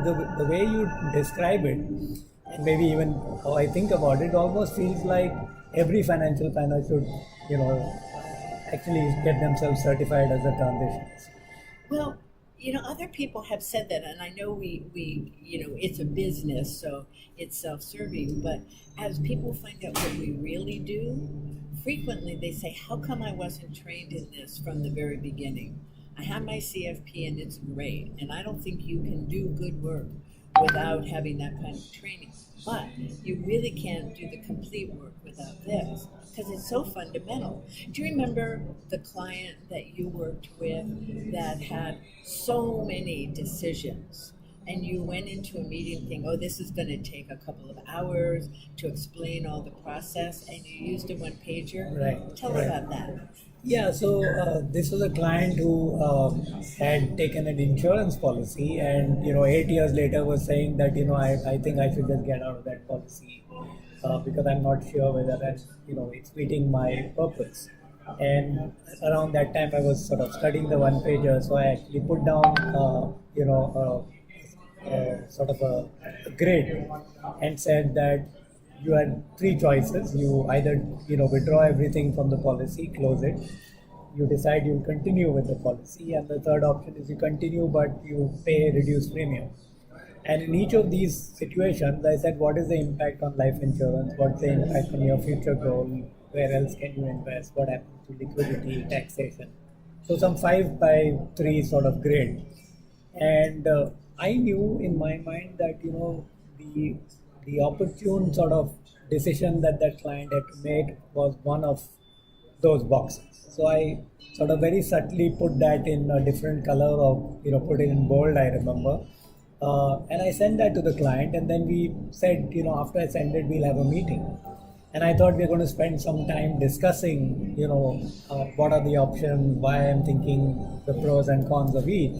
the way you describe it, and maybe even how I think about it, almost feels like every financial planner should, actually get themselves certified as a transitionist. Well, other people have said that, and I know it's a business, so it's self-serving. But as people find out what we really do, frequently they say, "How come I wasn't trained in this from the very beginning? I have my CFP, and it's great, and I don't think you can do good work without having that kind of training. But you really can't do the complete work without this because it's so fundamental." Do you remember the client that you worked with that had so many decisions? And you went into a meeting thinking, oh, this is going to take a couple of hours to explain all the process, and you used a one pager? Right. Tell Right. about that. Yeah, so this was a client who had taken an insurance policy, and 8 years later was saying that I think I should just get out of that policy because I'm not sure whether it's meeting my purpose. And around that time, I was sort of studying the one pager, so I actually put down sort of a grid and said that you had three choices. You either withdraw everything from the policy, close it. You decide you'll continue with the policy, and the third option is you continue but you pay reduced premium. And in each of these situations, I said, what is the impact on life insurance? What's the impact on your future goal? Where else can you invest? What happens to liquidity, taxation? So some 5 by 3 sort of grid. And I knew in my mind that the the opportune sort of decision that that client had to make was one of those boxes. So I sort of very subtly put that in a different color, or put it in bold, I remember. And I sent that to the client, and then we said, after I send it, we'll have a meeting. And I thought we are going to spend some time discussing, what are the options, why I'm thinking the pros and cons of each.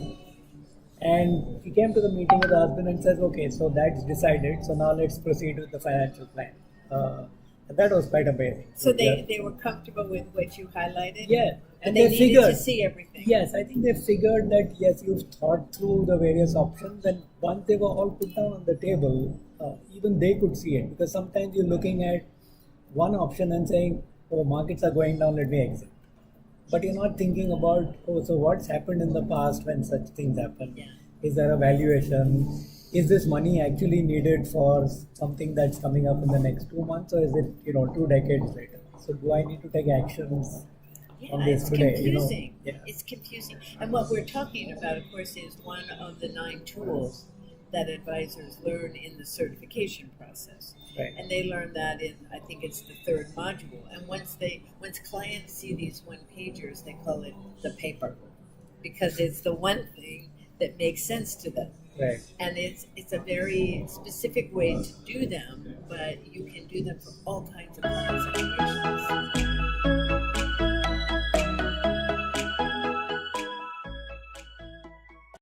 And he came to the meeting with the husband and says, okay, so that's decided. So now let's proceed with the financial plan. And that was quite amazing. So Yeah. they were comfortable with what you highlighted? Yeah. But And they they needed figured, to see everything. yes, I think they figured that, yes, you've thought through the various options. And once they were all put down on the table, even they could see it. Because sometimes you're looking at one option and saying, oh, markets are going down, let me exit. But you're not thinking about, oh, so what's happened in the past when such things happen? Yeah. Is there a valuation? Is this money actually needed for something that's coming up in the next 2 months, or is it 2 decades later? So do I need to take actions on Yeah, this it's today? confusing. Yeah. It's confusing. And what we're talking about, of course, is one of the 9 tools that advisors learn in the certification process. Right. And they learn that in, I think it's the 3rd module. And once clients see these one pagers, they call it the paper, because it's the one thing that makes sense to them. Right. And it's a very specific way to do them, but you can do them for all kinds of client situations.